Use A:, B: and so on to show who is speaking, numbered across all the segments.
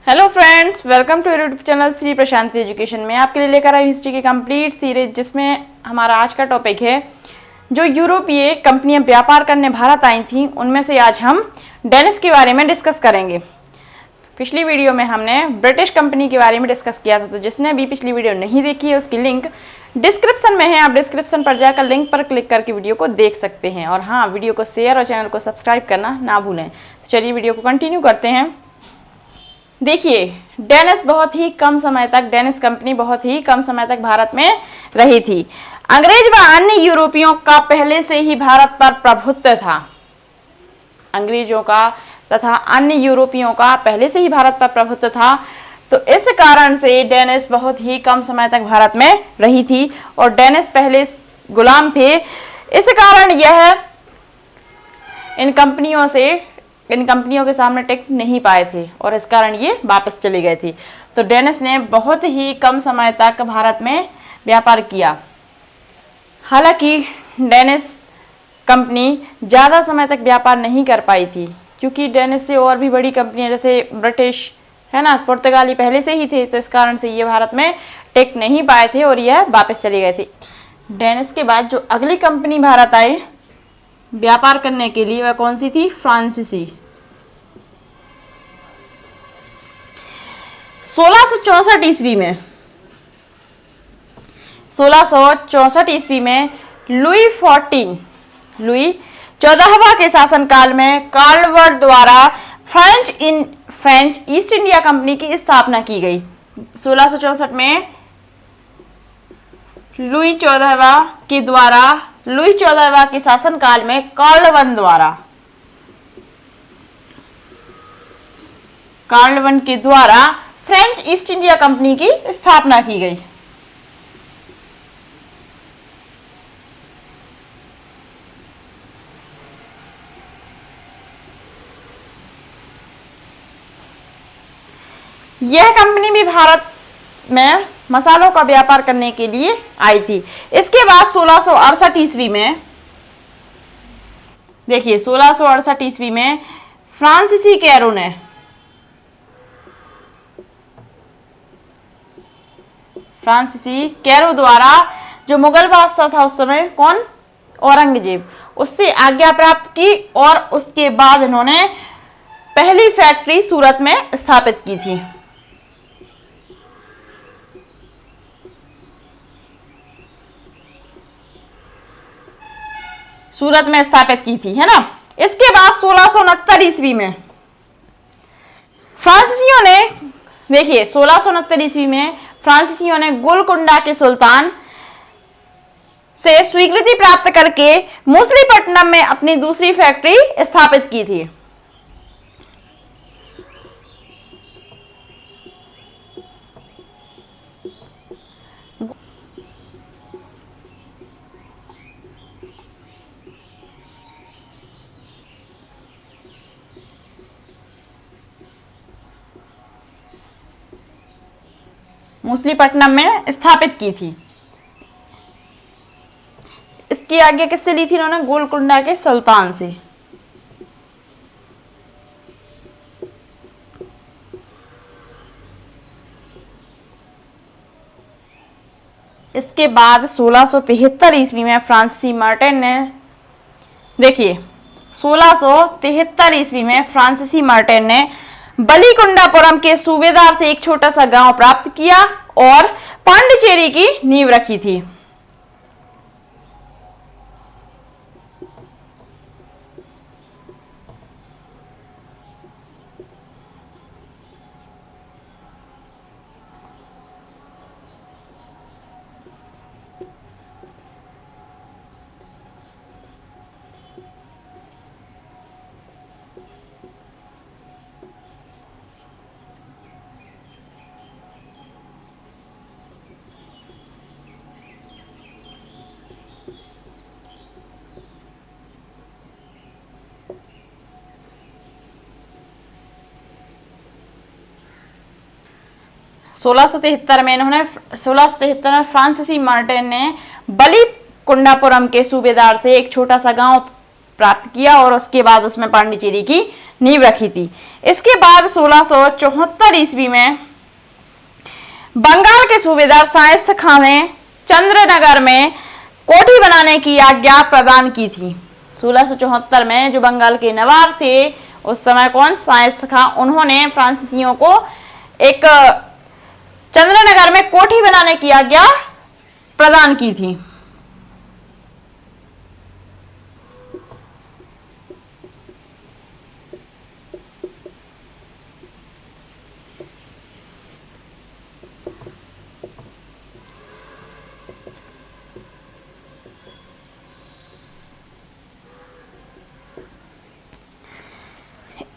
A: Hello friends, welcome to YouTube channel Shri Prashanti education में आपके लिए लेकर आई हिस्ट्री की कंप्लीट सीरीज, जिसमें हमारा आज का टॉपिक है जो यूरोपीय कंपनियां व्यापार करने भारत आई थी, उनमें से आज हम डेनिस के बारे में डिस्कस करेंगे। पिछली वीडियो में हमने ब्रिटिश कंपनी के बारे में डिस्कस किया था, तो जिसने अभी पिछली वीडियो नहीं देखी है उसकी लिंक डिस्क्रिप्शन में है। आप डिस्क्रिप्शन पर जाकर लिंक पर क्लिक करके वीडियो को देख सकते हैं। और हाँ, वीडियो को शेयर और चैनल को सब्सक्राइब करना ना भूलें। तो चलिए वीडियो को कंटिन्यू करते हैं। देखिए, डेनिस कंपनी बहुत ही कम समय तक भारत में रही थी। अंग्रेज व अन्य यूरोपियों का पहले से ही भारत पर प्रभुत्व था। अंग्रेजों का तथा अन्य यूरोपियों का पहले से ही भारत पर प्रभुत्व था, तो इस कारण से डेनिस बहुत ही कम समय तक भारत में रही थी और डेनिस पहले गुलाम थे। इस कारण यह इन कंपनियों के सामने टिक नहीं पाए थे और इस कारण ये वापस चली गई थी। तो डेनिस ने बहुत ही कम समय तक भारत में व्यापार किया। हालांकि डेनिस कंपनी ज़्यादा समय तक व्यापार नहीं कर पाई थी, क्योंकि डेनिस से और भी बड़ी कंपनियां जैसे ब्रिटिश है ना, पुर्तगाली पहले से ही थे, तो इस कारण से ये भारत में टिक नहीं पाए थे और यह वापस चली गई थी। डेनिस के बाद जो अगली कंपनी भारत आई व्यापार करने के लिए, वह कौन सी थी? फ्रांसीसी। 1664 ईस्वी में 1664 ईस्वी में लुई 14वां के शासनकाल में कार्लवर द्वारा फ्रेंच ईस्ट इंडिया कंपनी की स्थापना की गई। 1664 में लुई 14वां के शासनकाल में कार्लवन के द्वारा फ्रेंच ईस्ट इंडिया कंपनी की स्थापना की गई। यह कंपनी भी भारत में मसालों का व्यापार करने के लिए आई थी। इसके बाद 1668 ईस्वी में देखिए, 1668 ईस्वी में फ्रांसीसी कैरो द्वारा, जो मुगल बादशाह था उस समय, कौन? औरंगजेब, उससे आज्ञा प्राप्त की और उसके बाद इन्होंने पहली फैक्ट्री सूरत में स्थापित की थी। सूरत में स्थापित की थी, है ना। इसके बाद 1669 ईस्वी में फ्रांसीसियों ने, देखिए 1669 ईस्वी में फ्रांसीसियों ने गोलकुंडा के सुल्तान से स्वीकृति प्राप्त करके मछलीपट्टनम में अपनी दूसरी फैक्ट्री स्थापित की थी। मछलीपट्टनम में स्थापित की थी। इसकी आज्ञा किससे ली थी इन्होंने? गोलकुंडा के सुल्तान से। इसके बाद 1673 ईस्वी में फ्रांसीसी मार्टिन ने, देखिए 1673 ईस्वी में फ्रांसीसी मार्टिन ने बलीकुंडापुरम के सूबेदार से एक छोटा सा गांव प्राप्त किया और पांडिचेरी की नींव रखी थी। सोलह सौ तिहत्तर में फ्रांसीसी मार्टिन ने बलीकुंडापुरम के सूबेदार से एक छोटा सा गांव प्राप्त किया और उसके बाद उसमें पांडिचेरी की नींव रखी थी। इसके बाद 1674 ईस्वी में बंगाल के सूबेदार शाइस्त खान ने चंद्रनगर में कोठी बनाने की आज्ञा प्रदान की थी। 1674 में जो बंगाल के नवाब थे उस समय कौन, शाइस्त खां, उन्होंने फ्रांसीसियों को एक चंद्रनगर में कोठी बनाने की आज्ञा प्रदान की थी।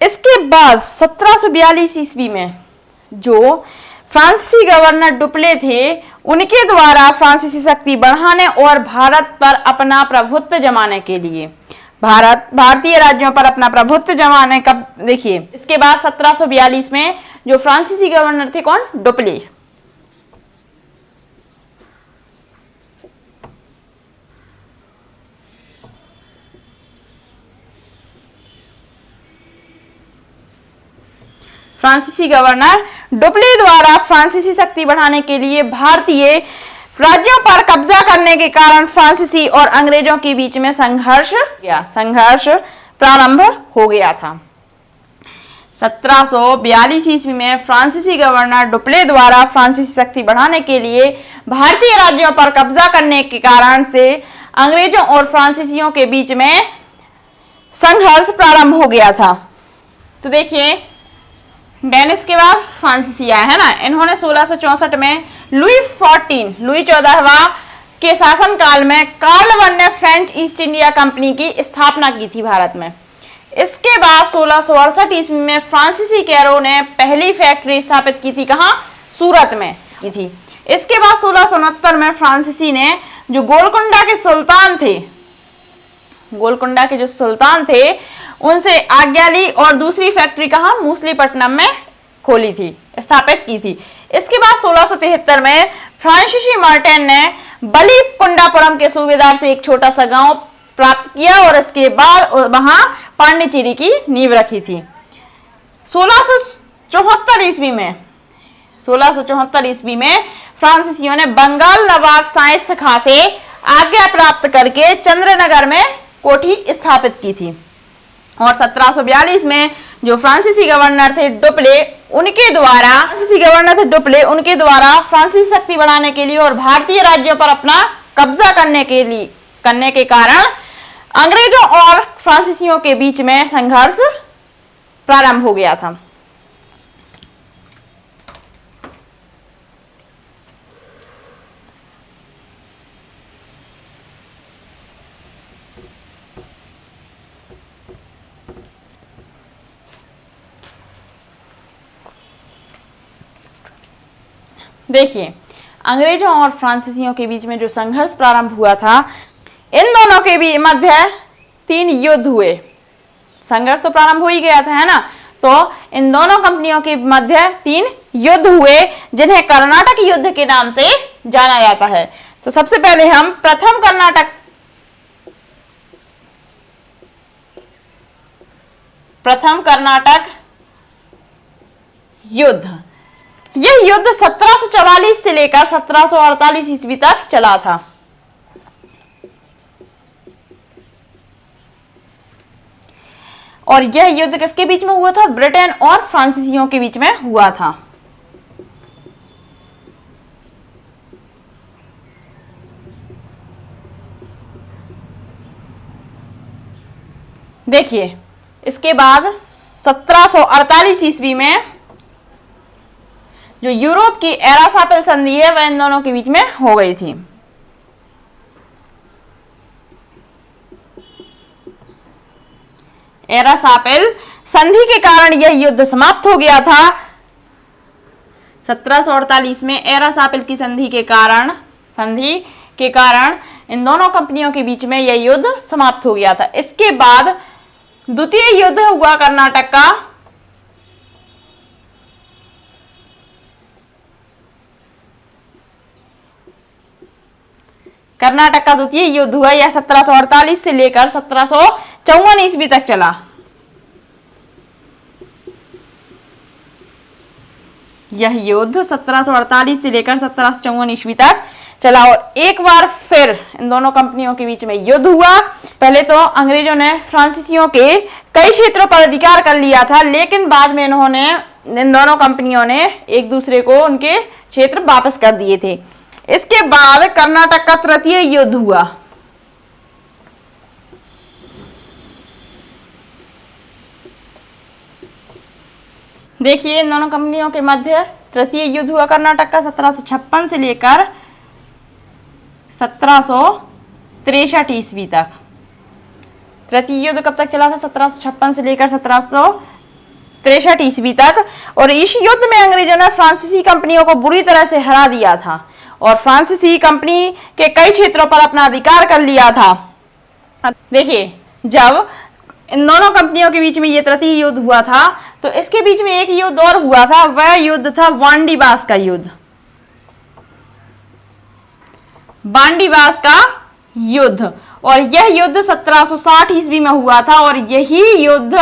A: इसके बाद 1742 ईस्वी में जो फ्रांसीसी गवर्नर डुप्ले थे उनके द्वारा फ्रांसीसी शक्ति बढ़ाने और भारत पर अपना प्रभुत्व जमाने के लिए, भारतीय राज्यों पर अपना प्रभुत्व जमाने का, देखिए इसके बाद 1742 में जो फ्रांसीसी गवर्नर थे कौन, डुप्ले। फ्रांसीसी गवर्नर डुप्ले द्वारा फ्रांसीसी शक्ति बढ़ाने के लिए भारतीय राज्यों पर कब्जा करने के कारण फ्रांसीसी और अंग्रेजों के बीच में संघर्ष प्रारंभ हो गया था। 1742 ईस्वी में फ्रांसीसी गवर्नर डुप्ले द्वारा फ्रांसीसी शक्ति बढ़ाने के लिए भारतीय राज्यों पर कब्जा करने के कारण से अंग्रेजों और फ्रांसीसियों के बीच में संघर्ष प्रारंभ हो गया था। तो देखिए डेनिस के बाद फ्रांसीसी आया है ना, इन्होंने 1664 में लुई 14वां के शासनकाल में कार्ल वन ने फ्रेंच ईस्ट इंडिया कंपनी की स्थापना की थी भारत में। इसके बाद 1668 ईस्वी में फ्रांसीसी कैरो ने पहली फैक्ट्री स्थापित की थी, कहां, सूरत में की थी। इसके बाद 1669 में फ्रांसीसी ने जो गोलकुंडा के सुल्तान थे उनसे आज्ञा ली और दूसरी फैक्ट्री कहां, मूसलीपट्टनम में खोली थी, स्थापित की थी। इसके बाद 1673 में फ्रांसीसी मार्टिन ने बलिकुंडापुरम के सूबेदार से एक छोटा सा गांव प्राप्त किया और इसके बाद वहां पांडिचेरी की नींव रखी थी। 1674 ईस्वी में फ्रांसीसियों ने बंगाल नवाब शाइस्त खां से आज्ञा प्राप्त करके चंद्रनगर में कोठी स्थापित की थी और 1742 में जो फ्रांसीसी गवर्नर थे डुप्ले उनके द्वारा फ्रांसीसी शक्ति बढ़ाने के लिए और भारतीय राज्यों पर अपना कब्जा करने के कारण अंग्रेजों और फ्रांसीसियों के बीच में संघर्ष प्रारंभ हो गया था। देखिए अंग्रेजों और फ्रांसीसियों के बीच में जो संघर्ष प्रारंभ हुआ था, इन दोनों के भी मध्य 3 युद्ध हुए। संघर्ष तो प्रारंभ हो ही गया था, है ना, तो इन दोनों कंपनियों के मध्य 3 युद्ध हुए जिन्हें कर्नाटक युद्ध के नाम से जाना जाता है। तो सबसे पहले हम प्रथम कर्नाटक युद्ध, यह युद्ध 1744 से लेकर 1748 ईस्वी तक चला था। और यह युद्ध किसके बीच में हुआ था, ब्रिटेन और फ्रांसीसियों के बीच में हुआ था। देखिए इसके बाद 1748 ईस्वी में जो यूरोप की एरासापिल संधि है वह इन दोनों के बीच में हो गई थी। एरासापिल संधि के कारण यह युद्ध समाप्त हो गया था। 1748 में एरासापिल की संधि के कारण इन दोनों कंपनियों के बीच में यह युद्ध समाप्त हो गया था। इसके बाद द्वितीय युद्ध हुआ कर्नाटक का। कर्नाटक का द्वितीय युद्ध हुआ, यह 1748 से लेकर 1756 1754 ईस्वी तक चला। यह युद्ध 1748 से लेकर 1754 ईस्वी तक चला और एक बार फिर इन दोनों कंपनियों के बीच में युद्ध हुआ। पहले तो अंग्रेजों ने फ्रांसीसियों के कई क्षेत्रों पर अधिकार कर लिया था, लेकिन बाद में इन दोनों कंपनियों ने एक दूसरे को उनके क्षेत्र वापस कर दिए थे। इसके बाद कर्नाटक का तृतीय युद्ध हुआ। देखिए इन दोनों कंपनियों के मध्य तृतीय युद्ध हुआ कर्नाटक का 1756 से लेकर 1763 ईस्वी तक। तृतीय युद्ध कब तक चला था? 1756 से लेकर 1763 ईस्वी तक। और इस युद्ध में अंग्रेजों ने फ्रांसीसी कंपनियों को बुरी तरह से हरा दिया था और फ्रांसीसी कंपनी के कई क्षेत्रों पर अपना अधिकार कर लिया था। देखिए जब इन दोनों कंपनियों के बीच में ये तृतीय युद्ध हुआ था तो इसके बीच में एक युद्ध और हुआ था, वह युद्ध था वांडीबास का युद्ध। वांडीबास का युद्ध, और यह युद्ध 1760 ईस्वी में हुआ था और यही युद्ध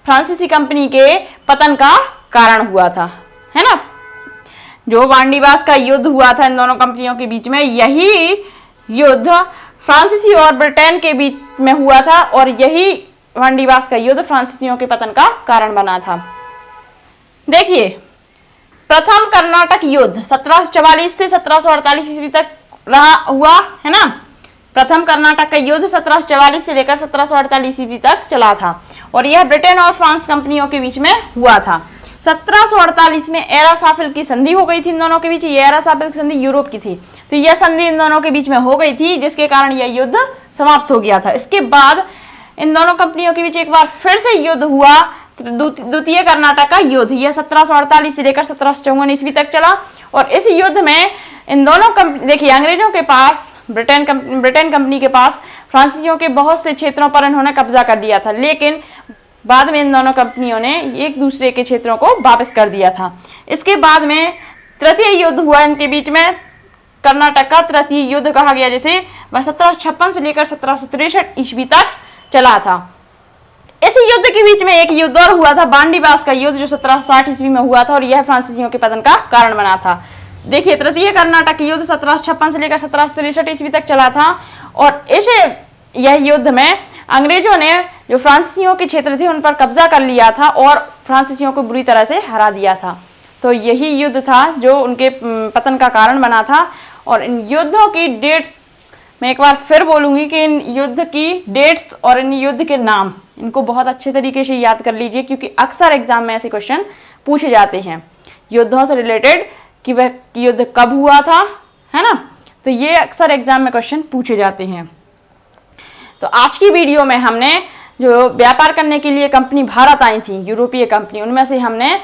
A: फ्रांसीसी कंपनी के पतन का कारण हुआ था, है ना। जो वांडीबास का युद्ध हुआ था इन दोनों कंपनियों के बीच में, यही युद्ध फ्रांसीसी और ब्रिटेन के बीच में हुआ था और यही वांडीबास का युद्ध फ्रांसीसियों के पतन का कारण बना था। देखिए प्रथम कर्नाटक युद्ध 1744 से 1748 ईस्वी तक हुआ, है ना। प्रथम कर्नाटक का युद्ध 1744 से लेकर 1748 ईस्वी तक चला था और यह ब्रिटेन और फ्रांस कंपनियों के बीच में हुआ था। 1748 में एरासाफिल की संधि हो गई थी इन दोनों के बीच। ये एरासाफिल की संधि यूरोप की थी, तो यह संधि इन दोनों के बीच में हो गई थी, जिसके कारण यह युद्ध समाप्त हो गया था। इसके बाद इन दोनों कंपनियों के बीच एक बार फिर से युद्ध हुआ, द्वितीय कर्नाटक का युद्ध। यह 1748 से लेकर 1754 ईस्वी तक चला और इस युद्ध में इन दोनों कंपनी, देखिए अंग्रेजों के पास, ब्रिटेन कंपनी के पास फ्रांसीसियों के बहुत से क्षेत्रों पर इन्होंने कब्जा कर लिया था, लेकिन बाद में इन दोनों कंपनियों ने एक दूसरे के क्षेत्रों को वापस कर दिया था। इसके बाद में तृतीय युद्ध हुआ इनके बीच में, कर्नाटक का तृतीय युद्ध कहा गया, जिसे वह 1756 से लेकर 1763 ईस्वी तक चला था। इस युद्ध के बीच में एक युद्ध और हुआ था, वांडीबास का युद्ध, जो 1760 ईस्वी में हुआ था और यह फ्रांसीसियों के पतन का कारण बना था। देखिए तृतीय कर्नाटक युद्ध 1756 से लेकर 1763 ईस्वी तक चला था और यह युद्ध में अंग्रेजों ने जो फ्रांसीसियों के क्षेत्र थे उन पर कब्जा कर लिया था और फ्रांसीसियों को बुरी तरह से हरा दिया था। तो यही युद्ध था जो उनके पतन का कारण बना था। और इन युद्धों की डेट्स मैं एक बार फिर बोलूंगी कि इन युद्ध की डेट्स और इन युद्ध के नाम, इनको बहुत अच्छे तरीके से याद कर लीजिए, क्योंकि अक्सर एग्जाम में ऐसे क्वेश्चन पूछे जाते हैं युद्धों से रिलेटेड कि वह युद्ध कब हुआ था, है ना। तो ये अक्सर एग्जाम में क्वेश्चन पूछे जाते हैं। तो आज की वीडियो में हमने जो व्यापार करने के लिए कंपनी भारत आई थी, यूरोपीय कंपनी, उनमें से हमने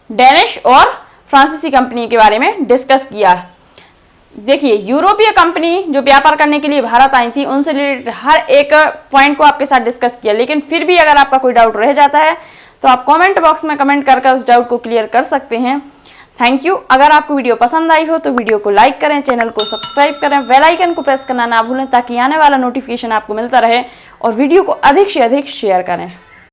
A: डेनिश और फ्रांसीसी कंपनी के बारे में डिस्कस किया। देखिए यूरोपीय कंपनी जो व्यापार करने के लिए भारत आई थी, उनसे रिलेटेड हर एक पॉइंट को आपके साथ डिस्कस किया, लेकिन फिर भी अगर आपका कोई डाउट रह जाता है तो आप कमेंट बॉक्स में कमेंट कर उस डाउट को क्लियर कर सकते हैं। Thank you. अगर आपको वीडियो पसंद आई हो तो वीडियो को लाइक करें, चैनल को सब्सक्राइब करें, बेल आइकन को प्रेस करना ना भूलें ताकि आने वाला नोटिफिकेशन आपको मिलता रहे, और वीडियो को अधिक से अधिक शेयर करें।